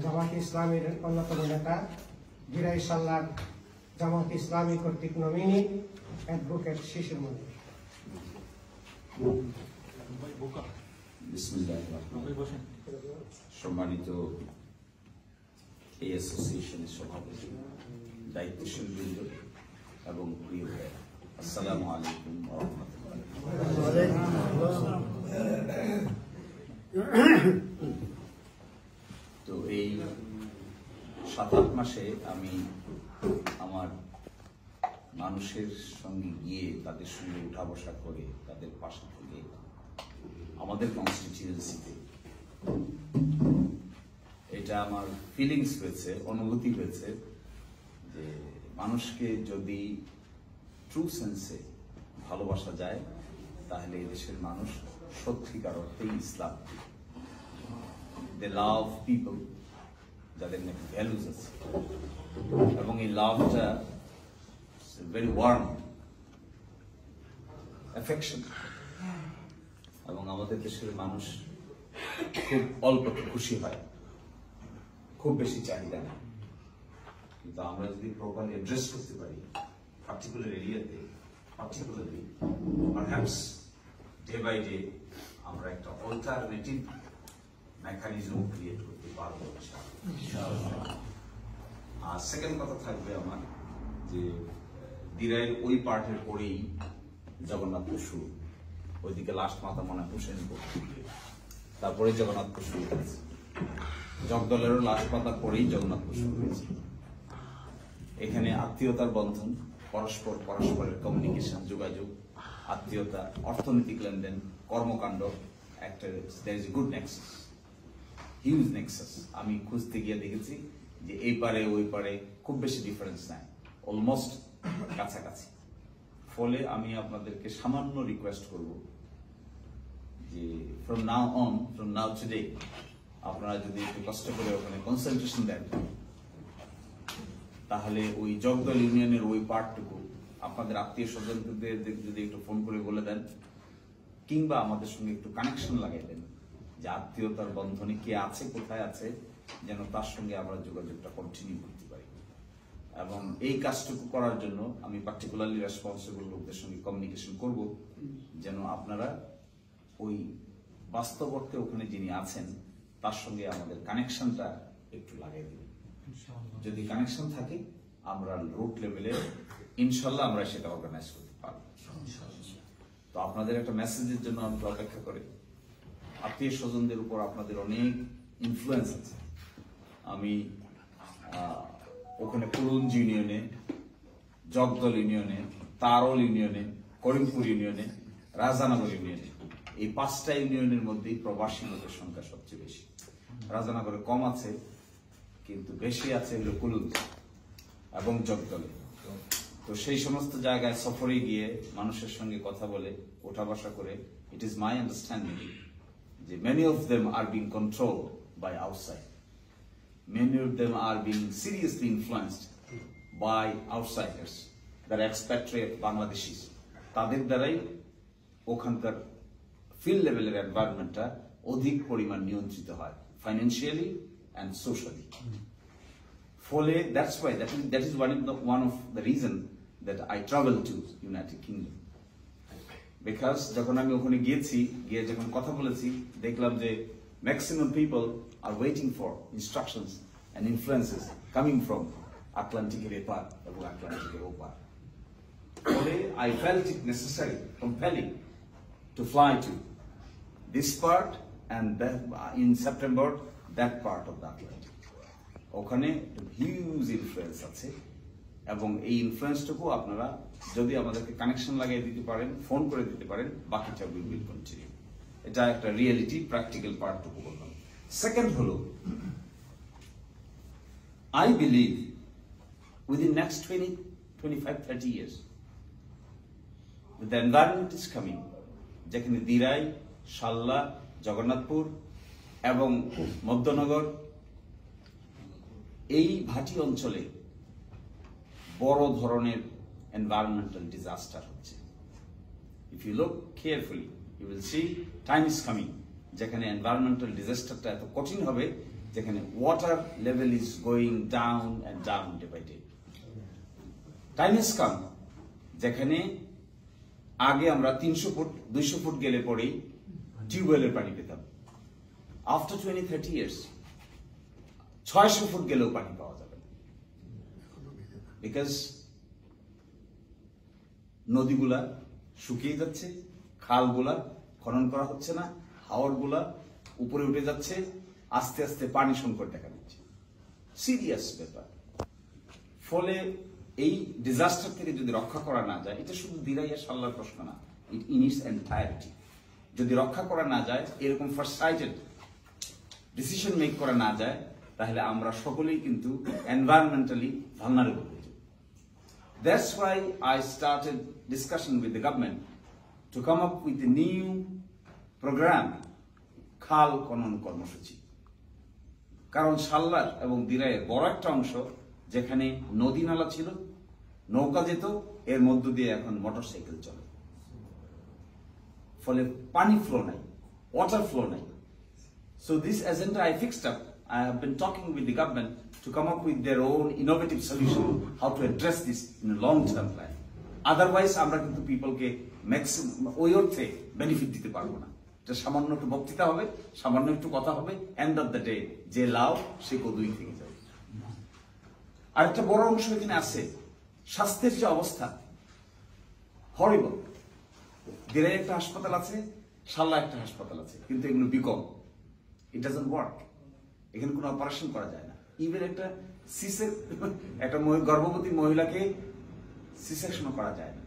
জামাত ইসলামের অন্যতম নেতা দিরাই সাল্লার জামাত ইসলামী কর্তৃক নমিনি অ্যাডভোকেট শিশির মন্দির। সম্মানিত এই অ্যাসোসিয়েশনের সভাপতি, দায়িত্বশীল বৃন্দ এবং প্রিয় ভাইরা, আসসালামু আলাইকুম ওয়া রাহমাতুল্লাহ। তো এই 7-8 মাসে আমি আমার মানুষের সঙ্গে গিয়ে তাদের সঙ্গে উঠা বসা করে তাদের পাশে থেকে আমাদের কনস্টিটিউয়েন্সিতে এটা আমার ফিলিংস হয়েছে, অনুভূতি হয়েছে যে মানুষকে যদি ট্রু সেন্সে ভালোবাসা যায় তাহলে এই দেশের মানুষ সত্যিকার অর্থেই ইসলাম, দে লাভ পিপল, যাদের নাকি ভ্যালুজ আছে, এবং এই লাভটা ভেরি ওয়ার্ম অ্যাফেকশন, এবং আমাদের দেশের মানুষ খুব অল্পতে খুশি হয়, খুব বেশি চাহিদা না। কিন্তু আমরা যদি প্রপারলি অ্যাড্রেস করতে পারি পার্টিকুলার এরিয়াতে, particularly perhaps day by day আমরা একটা অল্টারনেটিভ মেকানিজম ক্রিয়েট করতে পারবো ইনশাআল্লাহ। আর সেকেন্ড কথা থাকবে আমার যে দিরাইয়ের ওই পার্টের পরেই জগন্নাথপুর শুরু, ওইদিকে লাস্ট মাথা মনে হোসেনপুর, তারপরে জগন্নাথপুর শুরু হয়েছে। জগদলেরও লাস্ট পাতা পরেই জগন্নাথপুর শুরু হয়েছে। এখানে আত্মীয়তার বন্ধন, পরস্পরের কমিউনিকেশন, যোগাযোগ, আত্মীয়তা, অর্থনৈতিক লেনদেন, কর্মকাণ্ড, একটা there is a good nexus, huge nexus. আমি খুঁজতে গিয়ে দেখেছি যে এই পারে ওই পারে খুব বেশি ডিফারেন্স নাই, অলমোস্ট কাছাকাছি। ফলে আমি আপনাদেরকে সামান্য রিকোয়েস্ট করব যে ফ্রম নাও টুডে আপনারা যদি একটু কষ্ট করে ওখানে কনসেন্ট্রেশন দেন, তাহলে ওই জগদল ইউনিয়নের ওই পার্টটুকু আপনাদের আত্মীয় স্বজনদের যদি একটু ফোন করে বলে দেন, কিংবা আমাদের সঙ্গে একটু কানেকশন লাগাই দেন যে আত্মীয়তার বন্ধনে কে আছে, কোথায় আছে, যেন তার সঙ্গে আমরা যোগাযোগটা কন্টিনিউ করতে পারি। এবং এই কাজটুকু করার জন্য আমি পার্টিকুলারলি রেসপন্সিবল লোকদের সঙ্গে কমিউনিকেশন করব, যেন আপনারা ওই বাস্তব অর্থে ওখানে যিনি আছেন তার সঙ্গে আমাদের কানেকশনটা একটু লাগাই দেবেন। যদি কানেকশন থাকে আমরা রুট লেভেলে ইনশাল্লাহ আমরা সেটা অর্গানাইজ করতে পারবো। তো আপনাদের একটা মেসেজের জন্য আমি অপেক্ষা করি। আত্মীয় স্বজনদের উপর আপনাদের অনেক ইনফ্লুয়েন্স আছে। আমি ওখানে কুরুঞ্জ ইউনিয়নে, জগদল ইউনিয়নে, তারল ইউনিয়নে, করিমপুর ইউনিয়নে, রাজানগর ইউনিয়নে, এই 5টা ইউনিয়নের মধ্যেই প্রবাসী লোকের সংখ্যা সবচেয়ে বেশি। রাজানগরে কম আছে, কিন্তু বেশি আছে হলো কুলুঞ্জ এবং জগদলে। তো সেই সমস্ত জায়গায় সফরে গিয়ে মানুষের সঙ্গে কথা বলে ওঠা বসা করে, ইট ইজ মাই আন্ডারস্ট্যান্ডিং যে many of them are being controlled by outside, many of them are being seriously influenced by outsiders, that are expatriate Bangladeshis. তাদের দ্বারাই ওখানকার ফিল্ড লেভেলের এনভায়রনমেন্টটা অধিক পরিমাণ নিয়ন্ত্রিত হয়, ফাইন্যান্সিয়ালি অ্যান্ড সোশ্যালি। ফলে that is one of the reason that I travel to United Kingdom, because যখন আমি ওখানে গিয়ে যখন কথা বলেছি, দেখলাম যে maximum people are waiting for instructions and influences coming from Atlantic Epar and Atlantic Opar. I felt it necessary, compelling to fly to this part and then in September that part of the Atlantic. ওখানে huge influence আছে, এবং এই ইনফ্লুয়েন্সটুকু আপনারা যদি আমাদেরকে connection লাগিয়ে দিতে পারেন, ফোন করে দিতে পারেন, বাকিটা উইল কন্টিনিউ। এটা একটা রিয়েলিটি, প্র্যাকটিক্যাল পার্টটুকু বললাম। সেকেন্ড হলো, I believe within next 20, 25, 30 years, the environment is coming, যেখানে দিরাই, শাল্লা, জগন্নাথপুর এবং মধ্যনগর এই ভাটি অঞ্চলে বড় ধরনের এনভায়রনমেন্টাল ডিজাস্টার হচ্ছে। If you look carefully, you will see time is coming যেখানে এনভায়রনমেন্টাল ডিজাস্টারটা এত কঠিন হবে যেখানে water level is going down and down day by day. Time has come যেখানে আগে আমরা 300 ফুট 200 ফুট গেলে পরেই টিউবওয়েলের পানি পেতাম। আফটার 20-30 ইয়ার্স 600 ফুট গেলেও পানি পাওয়া যাবে, বিকজ নদীগুলা শুকিয়ে যাচ্ছে, খালগুলা খনন করা হচ্ছে না, হাওরগুলা উপরে উঠে যাচ্ছে, আস্তে আস্তে পানি সংকট দেখা দিচ্ছে। সিরিয়াস ব্যাপার। ফলে এই ডিজাস্টার থেকে যদি রক্ষা করা না যায়, এটা শুধু দিরাই আর সাল্লার প্রশ্ন না, ইট ইন ইটস এন্টায়ারিটি। যদি রক্ষা করা না যায়, এরকম ফার্স্ট সাইটেড ডিসিশন মেক করা না যায়, তাহলে আমরা সকলেই কিন্তু এনভায়রনমেন্টালি ভালনারেবল হয়ে যাব। That's why I started discussion with the government to come up with a new program, খাল খনন কর্মসূচি। কারণ সাল্লার এবং দিরাইয়ের বড় একটা অংশ যেখানে নদী নালা ছিল, নৌকা যেত, এর মধ্য দিয়ে এখন মোটরসাইকেল চলে। ফলে পানি ফ্লো নাই, ওয়াটার ফ্লো নাই। So this agenda I fixed up. I have been talking with the government to come up with their own innovative solution how to address this in a long-term plan. Otherwise, আমরা কিন্তু পিপলকে maximum ওই অর্থে benefit দিতে পারবো না। এটা সামান্য একটু বক্তৃতা হবে, সামান্য একটু কথা হবে, এন্ড অফ দ্য ডে যে লাভ সে কদুই থেকে যাবে। আর একটা বড় অংশ এখানে আছে স্বাস্থ্যের যে অবস্থা, হরিবল। দিরাই একটা হাসপাতাল আছে, সাল্লা একটা হাসপাতাল আছে, কিন্তু এগুলো বিকম। It doesn't work. এখানে কোনো অপারেশন করা যায় না। ইভেন একটা একটা গর্ভবতী মহিলাকে সিসেকশনও করা যায় না,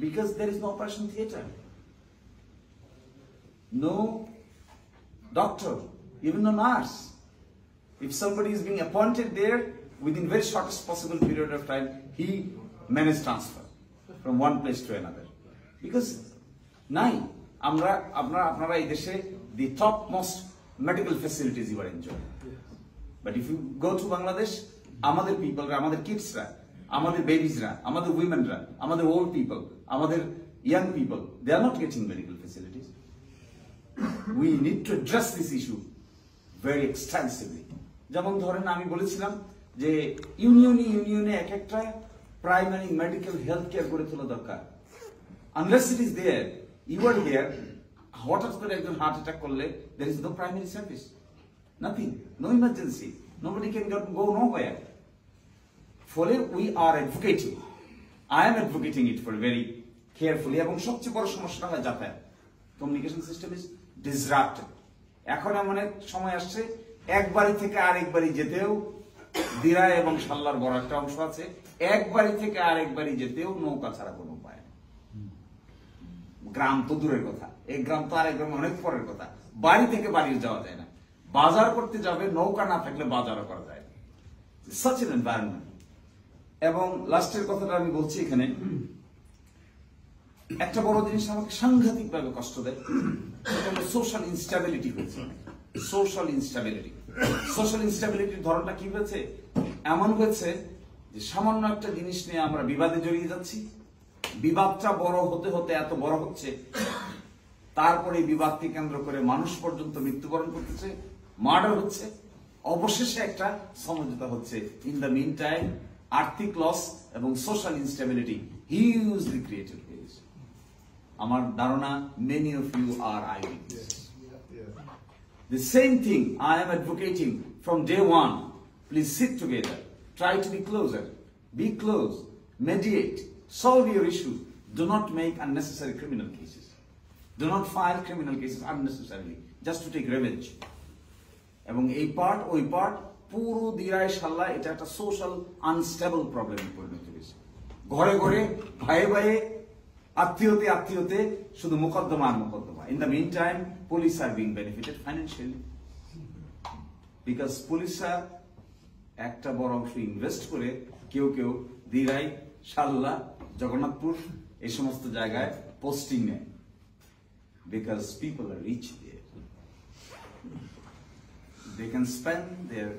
because there is no operation theatre, no doctor, even no nurse. If somebody is being appointed there, within very shortest possible period of time, he managed transfer from one place to another. Because নাই আপনারা এই দেশে the topmost medical facilities you are enjoying. But if you go to Bangladesh, আমাদের people, আমাদের kidsরা, আমাদের babiesরা, আমাদের womenরা, আমাদের old people, আমাদের young people, they are not getting medical facilities. We need to address this issue very extensively. যেমন ধরেন আমি বলেছিলাম যে ইউনিয়নে এক একটা প্রাইমারি মেডিকেল হেলথ কেয়ার করে তোলা দরকার। Unless it is there, you are here, হঠাৎ করে একজন হার্ট অ্যাটাক করলে there is no primary service, nothing, no emergency, nobody can go nowhere. ফলে we are advocating, I am advocating it for very carefully. এবং সবচেয়ে বড় সমস্যা হয় যাতায়াত। Communication system is disrupted. এখন এমন এক সময় আসছে এক বাড়ি থেকে আরেক বাড়ি যেতেও, দিরাই এবং সাল্লার বড় একটা অংশ আছে, এক বাড়ি থেকে আরেক বাড়ি যেতেও নৌকা ছাড়া কোনো উপায় নেই। গ্রাম তো দূরের কথা, এক গ্রাম তো আরেক গ্রাম অনেক পরের কথা, বাড়ি থেকে বাড়ি যাওয়া যায় না। বাজার করতে যাবে, নৌকা না থাকলে বাজারও করা যায় না। such an environment. এবং লাস্টের কথাটা আমি বলছি এখানে, একটা বড় জিনিস আমাকে সাংঘাতিক ভাবে কষ্ট দেয়, সেটা হলো সোশ্যাল ইনস্টেবিলিটি হয়েছে। সোশ্যাল ইনস্টেবিলিটির ধরনটা কি হয়েছে? এমন হয়েছে যে সামান্য একটা জিনিস নিয়ে আমরা বিবাদে জড়িয়ে যাচ্ছি, বিবাদটা বড় হতে হতে এত বড় হচ্ছে, তারপরে বিবাদকে কেন্দ্র করে মানুষ পর্যন্ত মৃত্যুবরণ করতেছে, মার্ডার হচ্ছে, অবশেষে একটা সমঝোতা হচ্ছে। ইন দ্য মিন টাইম আর্থিক লস এবং সোশ্যাল ইনস্টেবিলিটি হিউজলি ক্রিয়েটেড হয়েছে। আমার ধারণা many of you are eyewitnesses. The same thing I am advocating from day one. Please sit together, try to be closer, be close, mediate, solve your issues. Do not make unnecessary criminal cases. Do not file criminal cases unnecessarily just to take revenge. এবং এই part ওই part পুরো দিরাই সাল্লা এটা একটা social unstable প্রবলেমে পরিণত হয়েছে। ঘরে ঘরে ভাইয়ে ভাইয়ে আত্মীয়তে শুধু মোকদ্দমা আর মোকদ্দমা। In the meantime police are being benefited financially, because পুলিশরা একটা বড় অংশ ইনভেস্ট করে কেউ দিরাই, সাল্লা, জগন্নাথপুর এই সমস্ত জায়গায় পোস্টিং নেয়, because people are rich there. They can spend their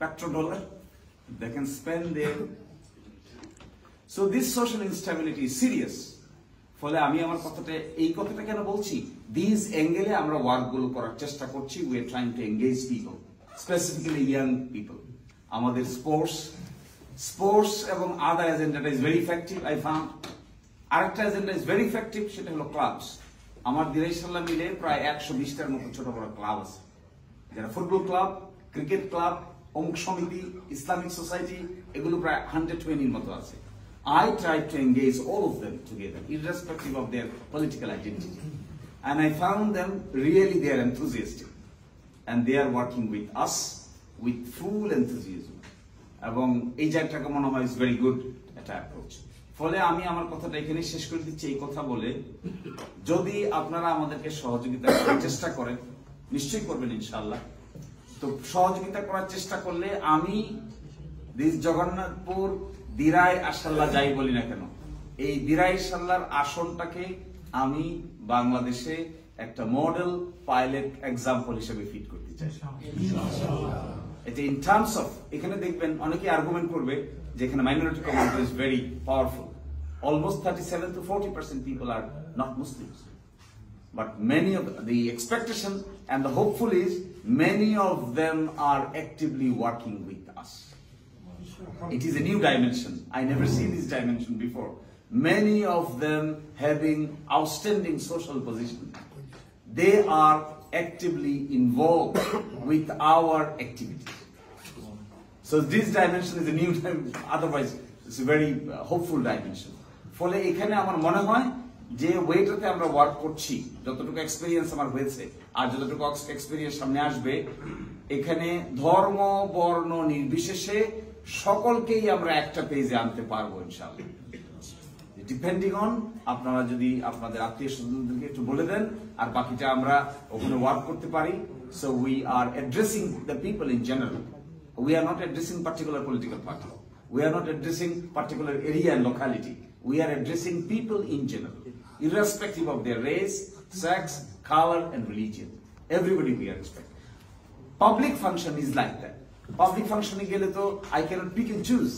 petrodollar, they can spend their... So this social instability is serious. ফলে আমি আমার এই কথাটা কেন বলছি? দিস অ্যাঙ্গেলে আমরা ওয়ার্কগুলো করার চেষ্টা করছি। We are trying to engage people, specifically young people. আমাদের স্পোর্টস এবং আদার এজেন্ডাটা is very effective. I found আরেকটা এজেন্ডা ইজ ভেরি ইফেক্টিভ, সেটা হলো ক্লাবস। আমার দিরাইশাল্লাহ মিলে প্রায় 120টার মতো ছোট বড় ক্লাব আছে, যারা ফুটবল ক্লাব, ক্রিকেট ক্লাব, অমুক সমিতি, ইসলামিক সোসাইটি, এগুলো প্রায় 120 মতো আছে। I try to engage all of them together, irrespective of their political identity. And I found them really, they are enthusiastic. And they are working with us with full enthusiasm. এবং এই জায়গাটাকে মনে হয় is very good একটা approach. ফলে আমি আমার কথাটা এখানে শেষ করে দিচ্ছি এই কথা বলে, যদি আপনারা আমাদেরকে সহযোগিতা করার চেষ্টা করেন, নিশ্চয়ই করবেন ইনশাআল্লাহ। তো সহযোগিতা করার চেষ্টা করলে আমি জগন্নাথপুর দিরাই আশাল্লাহ যাই বলি না কেন, এই দিরাই সাল্লার আসনটাকে আমি বাংলাদেশে একটা মডেল পাইলট এক্সাম্পল হিসেবে ফিট করতে চাই। এটা ইন টার্মস অফ, এখানে দেখবেন অনেকে আর্গুমেন্ট করবে যে এখানে minority community is very powerful. Almost 37 to 40% people are not Muslims. But many of the expectation and the hopeful is many of them are actively working with us. It is a new dimension. I never seen this dimension before. Many of them having outstanding social position. They are actively involved with our activities. So this dimension is a new dimension. Otherwise, it's a very hopeful dimension. ফলে এখানে আমার মনে হয় যে ওয়েটাতে আমরা work করছি, যতটুকু experience আমার হয়েছে আর যতটুকু এক্সপেরিয়েন্স সামনে আসবে, এখানে ধর্ম বর্ণ নির্বিশেষে সকলকেই আমরা একটা পেজে আনতে পারবো ইনশাআল্লাহ। ডিপেন্ডিং অন আপনারা যদি আপনাদের আত্মীয় স্বজনদেরকে একটু বলে দেন আর বাকিটা আমরা ওখানে ওয়ার্ক করতে পারি। So we are addressing the people in general. We are not addressing particular political party. We are not addressing particular area and locality. We are addressing people in general, irrespective of their race, sex, color, and religion. Everybody we are respecting. Public function is like that. Public function I cannot pick and choose.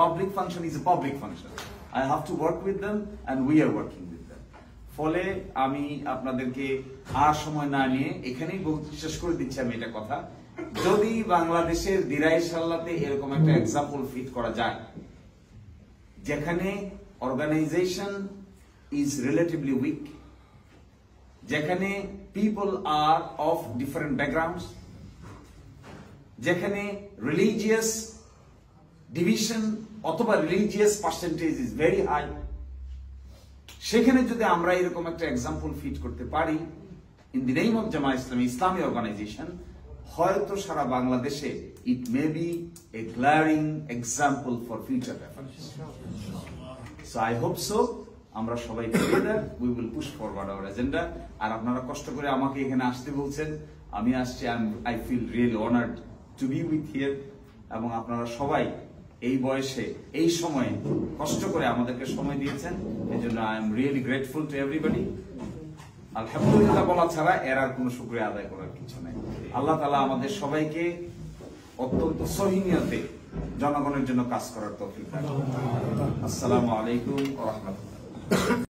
Public function is a public function. I have to work with them, and we are working with them. ফলে আমি আপনাদেরকে আর সময় না নিয়ে এখানেই শেষ করে দিচ্ছি আমি এটা কথা। যদি বাংলাদেশের দিরাই সাল্লাতে এরকম একটা এক্সাম্পল ফিট করা যায়, যেখানে অর্গানাইজেশন ইজ রিলেটিভলি উইক, যেখানে people are of different backgrounds, যেখানে রিলিজিয়াস ডিভিশন অথবা religious percentage is very high, সেখানে যদি আমরা এরকম একটা এক্সাম্পল ফিট করতে পারি in the name of Jamaat Islami, Islami organisation, হয়তো সারা বাংলাদেশে it may be a glaring example for future reference. So I hope so আমরা সবাই together we will push forward our agenda. আর আপনারা কষ্ট করে আমাকে এখানে আসতে বলছেন, আমি আসছি। I feel really honoured to be with here. এবং আপনারা সবাই এই বয়সে এই সময়ে কষ্ট করে আমাদেরকে সময় দিয়েছেন, এই জন্য I am really grateful to everybody. আলহামদুলিল্লাহ বলা ছাড়া এর আর কোনো শুকরিয়া আদায় করার কিছু নেই। আল্লাহ তাআলা আমাদের সবাইকে অত্যন্ত সহিনিয়তে জনগণের জন্য কাজ করার তৌফিক দান করুন। আসসালামু আলাইকুম ওয়া রাহমাতুল্লাহ।